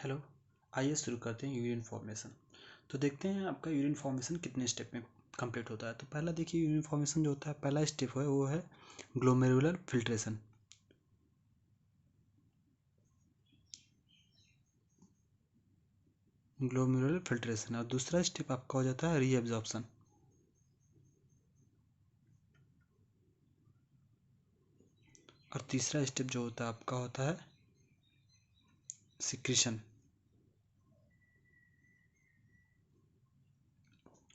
Hello. आइए शुरू करते हैं यूरिन फॉर्मेशन। तो देखते हैं आपका यूरिन फॉर्मेशन कितने स्टेप में कंप्लीट होता है। तो पहला देखिए, यूरिन फॉर्मेशन जो होता है, पहला स्टेप है वो है ग्लोमेरुलर फिल्ट्रेशन। ग्लोमेरुलर फिल्ट्रेशन और दूसरा स्टेप आपका हो जाता है रीएब्जॉर्प्शन। और तीसरा स्टेप जो होता है आपका होता है सिक्रीशन।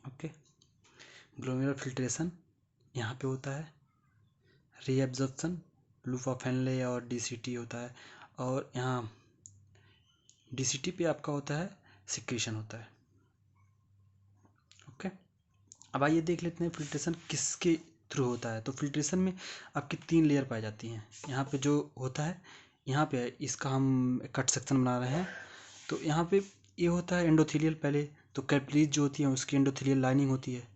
ओके, ग्लोमेरुलर फिल्ट्रेशन यहाँ पे होता है, रीएब्जॉर्प्शन लूप ऑफ हेनले और डीसीटी होता है, और यहाँ डीसीटी पे आपका होता है सिक्रीशन होता है। ओके, अब आइए देख लेते हैं फिल्ट्रेशन किसके थ्रू होता है। तो फिल्ट्रेशन में आपकी 3 लेयर पाई जाती हैं। यहाँ पे जो होता है, यहाँ पे इसका हम कट सेक्शन बना रहे हैं। तो यहाँ पे ये होता है एंडोथेलियल। पहले तो कैपिलरीज जो होती है उसकी एंडोथेलियल लाइनिंग होती है,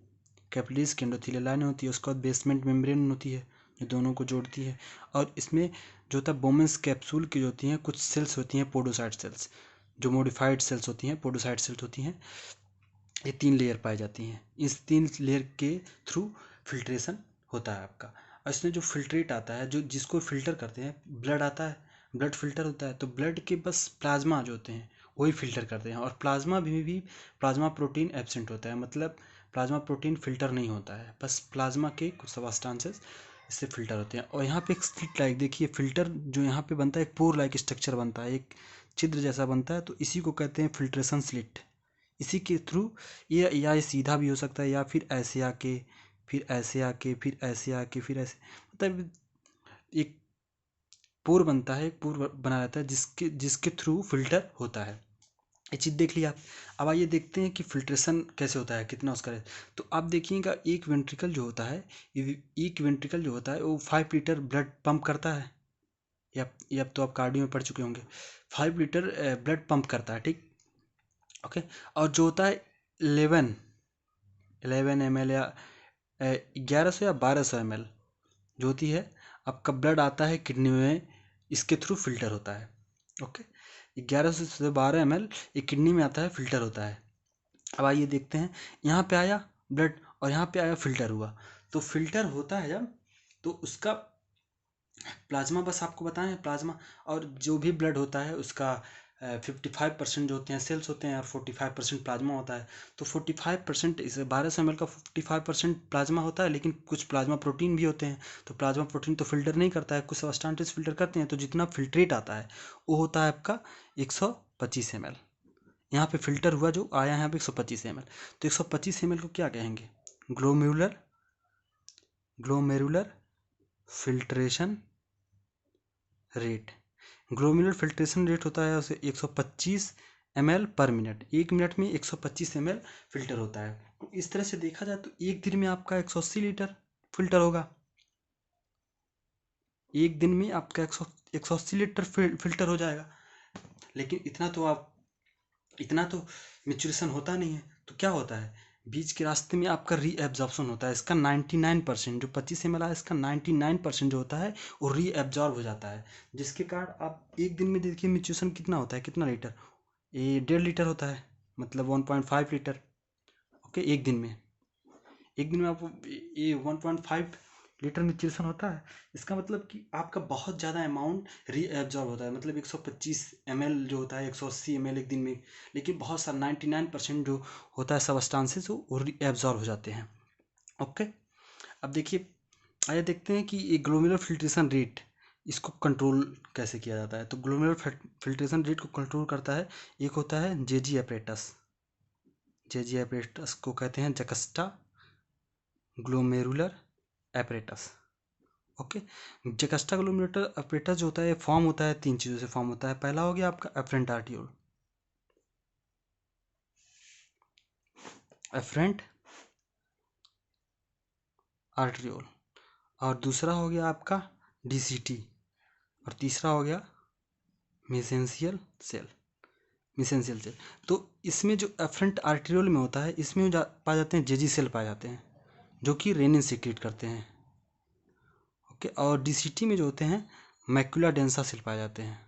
कैपिलरीज की एंडोथेलियल लाइनिंग होती है। उसके बाद बेसमेंट मेम्ब्रेन होती है जो दोनों को जोड़ती है। और इसमें जो होता है बोमेंस कैप्सूल की जो होती हैं कुछ सेल्स होती हैं, पोडोसाइट सेल्स, जो मॉडिफाइड सेल्स होती हैं, पोडोसाइट सेल्स होती हैं। ये 3 लेयर पाई जाती हैं। इस 3 लेयर के थ्रू फिल्ट्रेशन होता है आपका। और इसमें जो फिल्ट्रेट आता है, जो जिसको फिल्टर करते हैं, ब्लड आता है, ब्लड फिल्टर होता है। तो ब्लड के बस प्लाज्मा जो होते हैं वही फिल्टर करते हैं। और प्लाज्मा भी प्लाज्मा प्रोटीन एब्सेंट होता है, मतलब प्लाज्मा प्रोटीन फिल्टर नहीं होता है, बस प्लाज्मा के कुछ सब्सटेंसेस इससे फिल्टर होते हैं। और यहाँ पे एक स्लिट लाइक देखिए, फिल्टर जो यहाँ पे बनता है एक पोर लाइक स्ट्रक्चर बनता है, एक छिद्र जैसा बनता है। तो इसी को कहते हैं फिल्ट्रेशन स्लिट। इसी के थ्रू ये सीधा भी हो सकता है, या फिर ऐसे आके, फिर ऐसे आके, फिर ऐसे आके, फिर ऐसे, मतलब एक पोर बनता है, एक पोर बना रहता है जिसके जिसके थ्रू फिल्टर होता है। ये चीज़ देख लिया आप। अब आइए देखते हैं कि फिल्ट्रेशन कैसे होता है, कितना उसका है। तो आप देखिएगा, एक वेंट्रिकल जो होता है, एक वेंट्रिकल जो होता है वो 5 लीटर ब्लड पंप करता है। या तो आप कार्डियो में पढ़ चुके होंगे। 5 लीटर ब्लड पंप करता है, ठीक। ओके, और जो होता है 11 ml या 1100 या 1200 ml जो होती है, आपका ब्लड आता है किडनी में, इसके थ्रू फिल्टर होता है। ओके, 1100 से 12 ml ये किडनी में आता है, फिल्टर होता है। अब आइए देखते हैं, यहाँ पे आया ब्लड और यहाँ पे आया, फिल्टर हुआ। तो फिल्टर होता है जब, तो उसका प्लाज्मा, बस आपको बताएं प्लाज्मा, और जो भी ब्लड होता है उसका 55% जो होते हैं सेल्स होते हैं और 45% प्लाज्मा होता है। तो 45%, इसे 1200 ml का 45% प्लाज्मा होता है, लेकिन कुछ प्लाज्मा प्रोटीन भी होते हैं। तो प्लाज्मा प्रोटीन तो फिल्टर नहीं करता है, कुछ सब्सटेंसेस फिल्टर करते हैं। तो जितना फिल्ट्रेट आता है वो होता है आपका 125 ml। यहाँ पे फिल्टर हुआ जो आया है यहाँ पे 125 ml। तो 125 ml को क्या कहेंगे? Glomerular glomerular filtration rate. Glomerular filtration rate होता है उसे 125 ml पर मिनट। 1 मिनट में 125 ml फिल्टर होता है। तो इस तरह से देखा जाए तो एक दिन में आपका 180 लीटर फिल्टर होगा। एक दिन में आपका 180 लीटर फिल्टर हो जाएगा। लेकिन इतना तो मेचुरेशन होता नहीं है। तो क्या होता है, बीच के रास्ते में आपका रीएब्जॉर्प्शन होता है। इसका 99%, जो 25 ml है इसका 99% जो होता है वो रीएब्जॉर्ब हो जाता है। जिसके कारण आप एक दिन में देखिए मेचुरेशन कितना होता है, कितना लीटर, ये 1.5 लीटर होता है, मतलब 1.5 लीटर। ओके, एक दिन में आपको ये 1.5 लीटर मेचुरेशन होता है। इसका मतलब कि आपका बहुत ज़्यादा अमाउंट रीएब्जॉर्ब होता है, मतलब 125 ml जो होता है 180 ml एक दिन में। लेकिन बहुत सारा 99% जो होता है सब्सटेंसेस वो रीएब्जॉर्ब हो जाते हैं। ओके, अब देखिए, आइए देखते हैं कि ये ग्लोमेरुलर फिल्ट्रेशन रेट, इसको कंट्रोल कैसे किया जाता है। तो ग्लोमेरुलर फिल्ट्रेशन रेट को कंट्रोल करता है, एक होता है जेजी एपरेटस। जेजी एपरेटस को कहते हैं juxta glomerular apparatus. Okay, juxta glomerular apparatus जो होता है, फॉर्म होता है 3 चीज़ों से फॉर्म होता है। पहला हो गया आपका एफरेंट आर्टियोल, एफरेंट आर्टियोल, और दूसरा हो गया आपका डीसीटी, और तीसरा हो गया मेसेंशियल सेल, मेसेंशियल सेल। तो इसमें जो एफरेंट आर्टियोल में होता है, इसमें पाए जाते हैं जेजी सेल पाए जाते हैं, जो कि रेनिन सीक्रेट करते हैं। ओके, और डीसीटी में जो होते हैं मैक्युला डेंसा सेल पाए जाते हैं।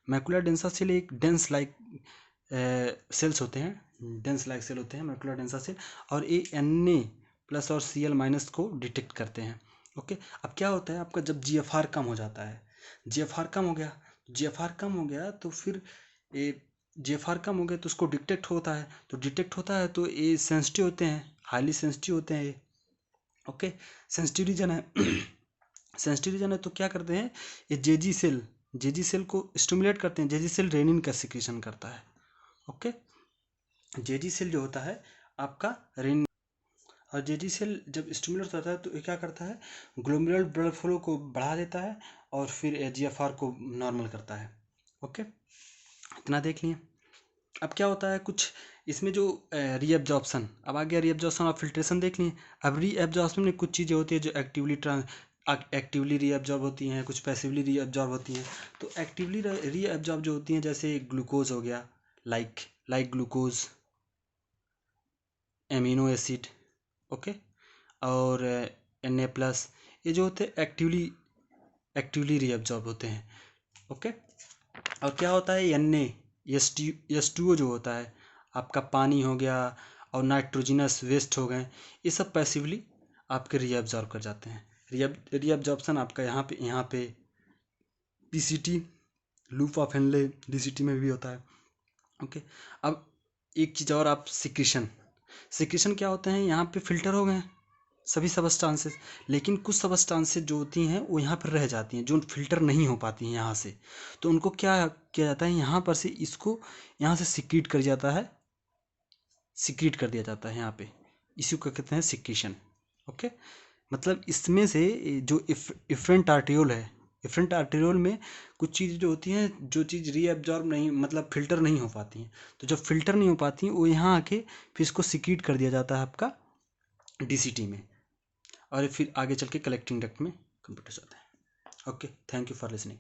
मैकुला डेंसा सेल एक डेंस लाइक सेल्स होते हैं, डेंस लाइक सेल होते हैं मैकुला डेंसा सेल, और ये Na+ और Cl- को डिटेक्ट करते हैं। ओके, अब क्या होता है आपका, जब GFR कम हो जाता है, GFR कम हो गया, GFR कम हो गया तो फिर ये GFR कम हो गया तो उसको डिटेक्ट होता है, तो डिटेक्ट होता है तो ये सेंसिटिव होते हैं, हाईली सेंसिटिव होते हैं ये। ओके, सेंसिटिव रीजन है सेंसिटिव रीजन है तो क्या करते हैं, ये जेजी सेल को स्टिमुलेट करते हैं। जेजी सेल रेनिन का सिक्रीशन करता है। ओके, जेजी सेल जो होता है आपका रेनिन, और जेजी सेल जब स्टिमुलेट करता है तो ये क्या करता है, ग्लोमेरुलर ब्लड फ्लो को बढ़ा देता है और फिर GFR को नॉर्मल करता है। ओके, इतना देख लिए। अब क्या होता है कुछ इसमें जो रीएब्जॉर्प्शन, अब आ गया रीएब्जॉर्प्शन और फिल्ट्रेशन देख लिए। अब रीएब्जॉर्प्शन में कुछ चीज़ें होती है जो एक्टिवली रीएब्जॉर्ब होती हैं, कुछ पैसिवली रीएब्जॉर्ब होती हैं। तो एक्टिवली रीएब्जॉर्ब जो होती हैं जैसे ग्लूकोज हो गया, like glucose, amino acid, okay, और Na+, ये जो होते हैं एक्टिवली रीएब्जॉर्ब होते हैं। ओके, और क्या होता है H2O जो होता है आपका, पानी हो गया और नाइट्रोजनस वेस्ट हो गए, ये सब पैसिवली आपके रीअब्जॉर्ब कर जाते हैं। रीअब्जॉर्प्शन आपका यहाँ पे PCT, loop of Henle, DCT में भी होता है। ओके, अब एक चीज़ और, आप सिक्रीशन क्या होते हैं, यहाँ पे फिल्टर हो गए सभी सबस्टांसेस, लेकिन कुछ सबस्टांसेस जो होती हैं वो यहाँ पर रह जाती हैं, जो फिल्टर नहीं हो पाती हैं यहाँ से, तो उनको क्या किया जाता है, यहाँ पर से इसको यहाँ से सिक्रीट कर दिया जाता है यहाँ पे, इसी को कहते हैं सिक्रीशन। ओके, मतलब इसमें से जो इफरेंट आर्टियोल है, इफरेंट आर्टियोल में कुछ चीज़ जो होती हैं, जो चीज़ रीअब्जॉर्ब नहीं, मतलब फिल्टर नहीं हो पाती हैं, तो जब फिल्टर नहीं हो पाती हैं वो यहाँ आके फिर इसको सिक्रीट कर दिया जाता है आपका DCT में, और फिर आगे चल के कलेक्टिंग डक्ट में कंप्यूटर्स आते हैं। Okay, thank you for listening.